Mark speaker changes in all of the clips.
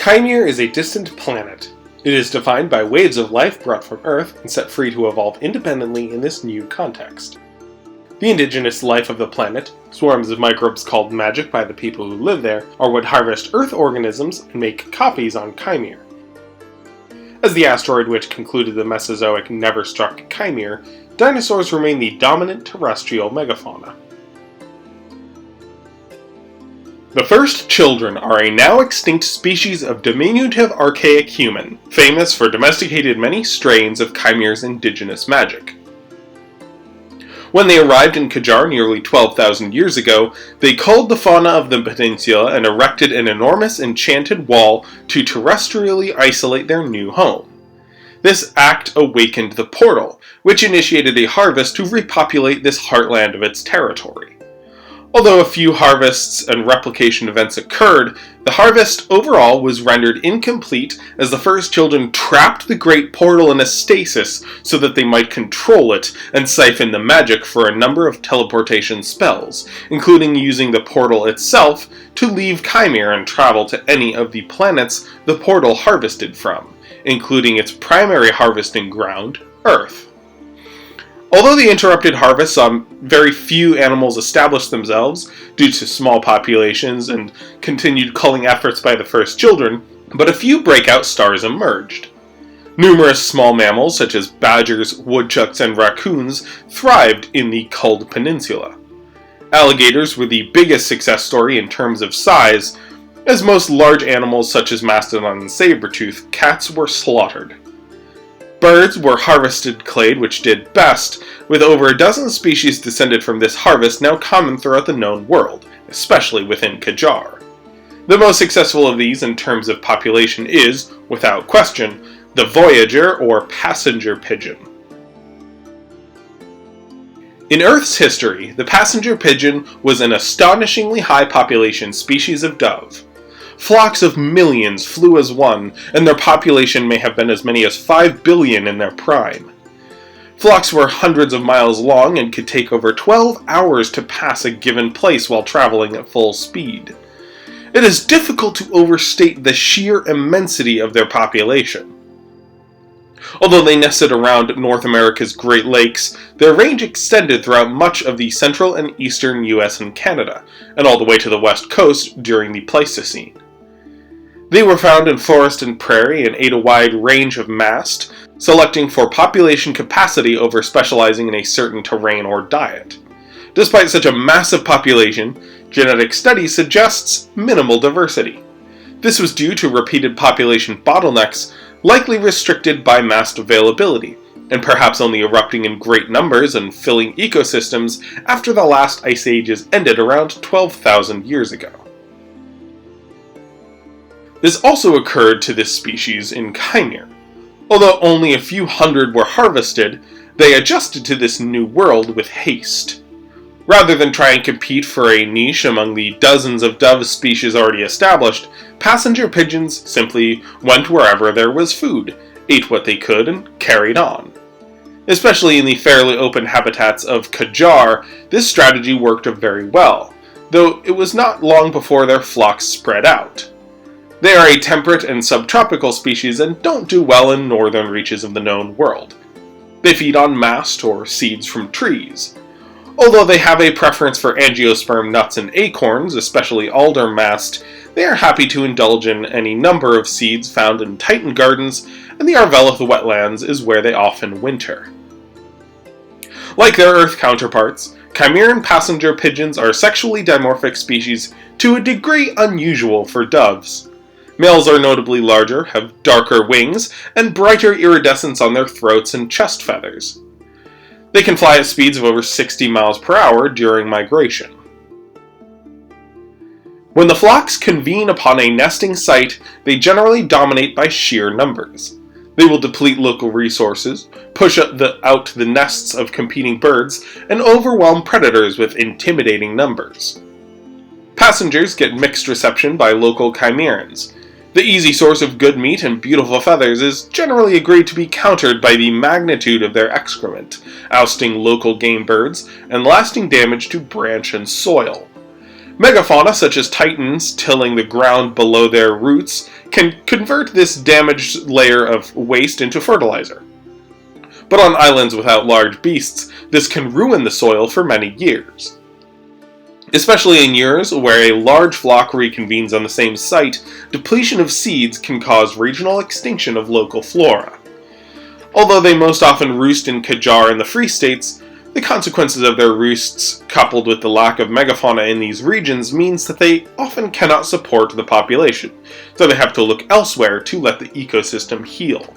Speaker 1: Kaimere is a distant planet. It is defined by waves of life brought from Earth and set free to evolve independently in this new context. The indigenous life of the planet, swarms of microbes called magic by the people who live there, are what harvest Earth organisms and make copies on Kaimere. As the asteroid which concluded the Mesozoic never struck Kaimere, dinosaurs remain the dominant terrestrial megafauna. The first children are a now extinct species of diminutive archaic human, famous for domesticated many strains of Kaimere's indigenous magic. When they arrived in Kajar nearly 12,000 years ago, they culled the fauna of the peninsula and erected an enormous enchanted wall to terrestrially isolate their new home. This act awakened the portal, which initiated a harvest to repopulate this heartland of its territory. Although a few harvests and replication events occurred, the harvest overall was rendered incomplete as the first children trapped the great portal in a stasis so that they might control it and siphon the magic for a number of teleportation spells, including using the portal itself to leave Kaimere and travel to any of the planets the portal harvested from, including its primary harvesting ground, Earth. Although the interrupted harvest saw very few animals establish themselves due to small populations and continued culling efforts by the first children, but a few breakout stars emerged. Numerous small mammals such as badgers, woodchucks, and raccoons thrived in the culled peninsula. Alligators were the biggest success story in terms of size, as most large animals such as mastodon and saber-tooth cats were slaughtered. Birds were harvested clade, which did best, with over a dozen species descended from this harvest now common throughout the known world, especially within Kajar. The most successful of these in terms of population is, without question, the voyager or passenger pigeon. In Earth's history, the passenger pigeon was an astonishingly high population species of dove. Flocks of millions flew as one, and their population may have been as many as 5 billion in their prime. Flocks were hundreds of miles long and could take over 12 hours to pass a given place while traveling at full speed. It is difficult to overstate the sheer immensity of their population. Although they nested around North America's Great Lakes, their range extended throughout much of the central and eastern US and Canada, and all the way to the west coast during the Pleistocene. They were found in forest and prairie and ate a wide range of mast, selecting for population capacity over specializing in a certain terrain or diet. Despite such a massive population, genetic study suggests minimal diversity. This was due to repeated population bottlenecks, likely restricted by mast availability, and perhaps only erupting in great numbers and filling ecosystems after the last ice ages ended around 12,000 years ago. This also occurred to this species in Kaimere. Although only a few hundred were harvested, they adjusted to this new world with haste. Rather than try and compete for a niche among the dozens of dove species already established, passenger pigeons simply went wherever there was food, ate what they could, and carried on. Especially in the fairly open habitats of Kajar, this strategy worked very well, though it was not long before their flocks spread out. They are a temperate and subtropical species and don't do well in northern reaches of the known world. They feed on mast or seeds from trees. Although they have a preference for angiosperm nuts and acorns, especially alder mast, they are happy to indulge in any number of seeds found in Titan gardens, and the Arvelith wetlands is where they often winter. Like their Earth counterparts, Kaimeran passenger pigeons are sexually dimorphic species to a degree unusual for doves. Males are notably larger, have darker wings, and brighter iridescence on their throats and chest feathers. They can fly at speeds of over 60 miles per hour during migration. When the flocks convene upon a nesting site, they generally dominate by sheer numbers. They will deplete local resources, push out the nests of competing birds, and overwhelm predators with intimidating numbers. Passengers get mixed reception by local Kaimerans. The easy source of good meat and beautiful feathers is generally agreed to be countered by the magnitude of their excrement, ousting local game birds and lasting damage to branch and soil. Megafauna such as titans tilling the ground below their roots can convert this damaged layer of waste into fertilizer. But on islands without large beasts, this can ruin the soil for many years. Especially in years where a large flock reconvenes on the same site, depletion of seeds can cause regional extinction of local flora. Although they most often roost in Kajar in the Free States, the consequences of their roosts, coupled with the lack of megafauna in these regions, means that they often cannot support the population, so they have to look elsewhere to let the ecosystem heal.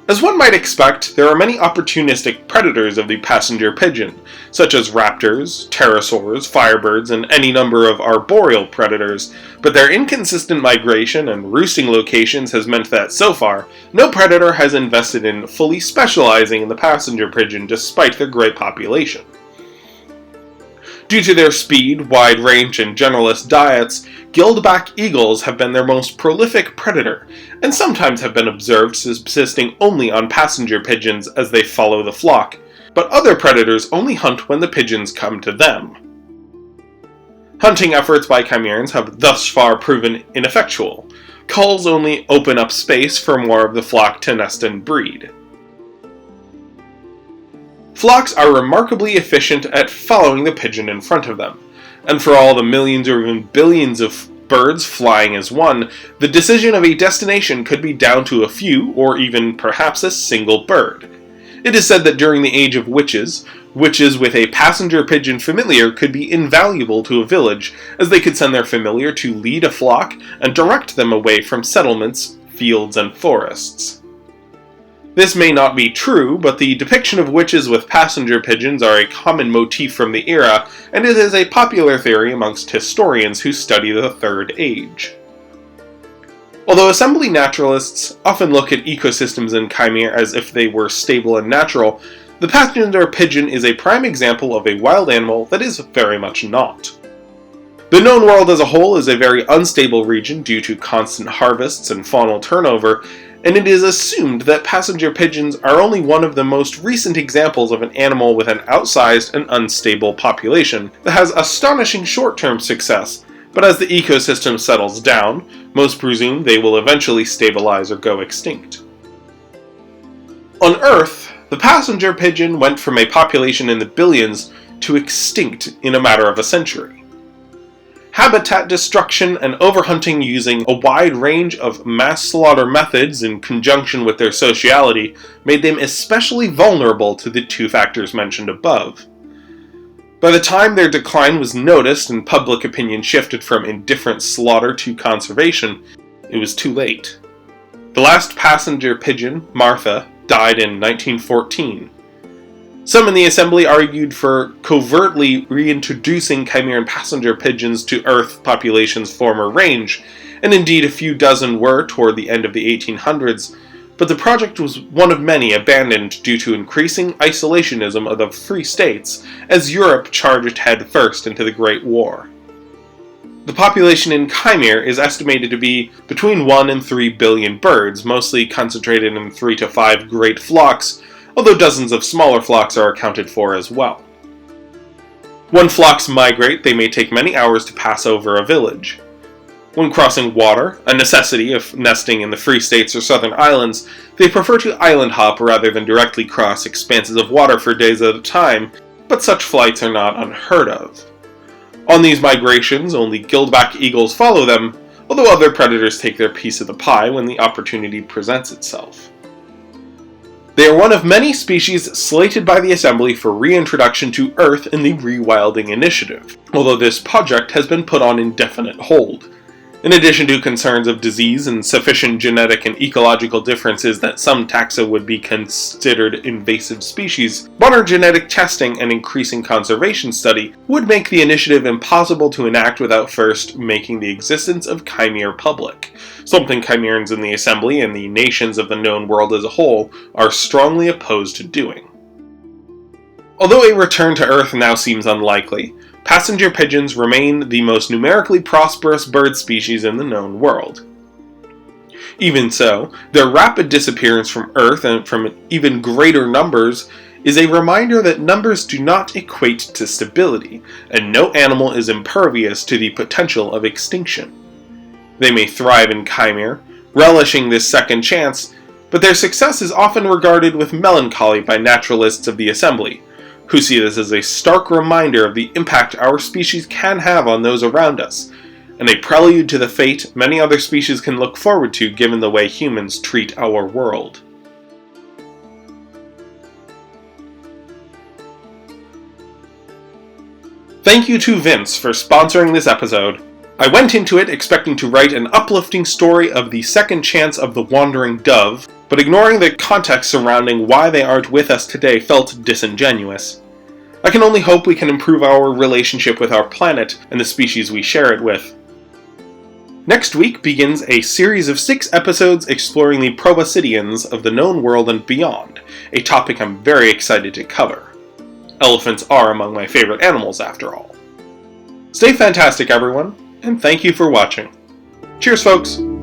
Speaker 1: As one might expect, there are many opportunistic predators of the passenger pigeon, such as raptors, pterosaurs, firebirds, and any number of arboreal predators, but their inconsistent migration and roosting locations has meant that, so far, no predator has invested in fully specializing in the passenger pigeon despite their great population. Due to their speed, wide range, and generalist diets, gilled-back eagles have been their most prolific predator, and sometimes have been observed subsisting only on passenger pigeons as they follow the flock, but other predators only hunt when the pigeons come to them. Hunting efforts by Kaimerans have thus far proven ineffectual. Culls only open up space for more of the flock to nest and breed. Flocks are remarkably efficient at following the pigeon in front of them, and for all the millions or even billions of birds flying as one, the decision of a destination could be down to a few, or even perhaps a single bird. It is said that during the age of witches with a passenger pigeon familiar could be invaluable to a village, as they could send their familiar to lead a flock and direct them away from settlements, fields, and forests. This may not be true, but the depiction of witches with passenger pigeons are a common motif from the era, and it is a popular theory amongst historians who study the Third Age. Although assembly naturalists often look at ecosystems in Kaimere as if they were stable and natural, the passenger pigeon is a prime example of a wild animal that is very much not. The known world as a whole is a very unstable region due to constant harvests and faunal turnover, and it is assumed that passenger pigeons are only one of the most recent examples of an animal with an outsized and unstable population that has astonishing short-term success, but as the ecosystem settles down, most presume they will eventually stabilize or go extinct. On Earth, the passenger pigeon went from a population in the billions to extinct in a matter of a century. Habitat destruction and overhunting using a wide range of mass slaughter methods in conjunction with their sociality made them especially vulnerable to the two factors mentioned above. By the time their decline was noticed and public opinion shifted from indifferent slaughter to conservation, it was too late. The last passenger pigeon, Martha, died in 1914. Some in the assembly argued for covertly reintroducing Kaimeran passenger pigeons to Earth population's former range, and indeed a few dozen were toward the end of the 1800s, but the project was one of many abandoned due to increasing isolationism of the Free States as Europe charged headfirst into the Great War. The population in Kaimere is estimated to be between 1 and 3 billion birds, mostly concentrated in 3 to 5 great flocks, although dozens of smaller flocks are accounted for as well. When flocks migrate, they may take many hours to pass over a village. When crossing water, a necessity if nesting in the Free States or Southern Islands, they prefer to island hop rather than directly cross expanses of water for days at a time, but such flights are not unheard of. On these migrations, only gilled-back eagles follow them, although other predators take their piece of the pie when the opportunity presents itself. They are one of many species slated by the Assembly for reintroduction to Earth in the Rewilding Initiative, although this project has been put on indefinite hold. In addition to concerns of disease and sufficient genetic and ecological differences that some taxa would be considered invasive species, modern genetic testing and increasing conservation study would make the initiative impossible to enact without first making the existence of Kaimere public, something Kaimerans in the Assembly and the nations of the known world as a whole are strongly opposed to doing. Although a return to Earth now seems unlikely, passenger pigeons remain the most numerically prosperous bird species in the known world. Even so, their rapid disappearance from Earth and from even greater numbers is a reminder that numbers do not equate to stability, and no animal is impervious to the potential of extinction. They may thrive in Kaimere, relishing this second chance, but their success is often regarded with melancholy by naturalists of the assembly, who see this as a stark reminder of the impact our species can have on those around us, and a prelude to the fate many other species can look forward to given the way humans treat our world. Thank you to Vince for sponsoring this episode. I went into it expecting to write an uplifting story of the second chance of the wandering dove, but ignoring the context surrounding why they aren't with us today felt disingenuous. I can only hope we can improve our relationship with our planet and the species we share it with. Next week begins a series of 6 episodes exploring the proboscideans of the known world and beyond, a topic I'm very excited to cover. Elephants are among my favorite animals, after all. Stay fantastic, everyone, and thank you for watching. Cheers, folks!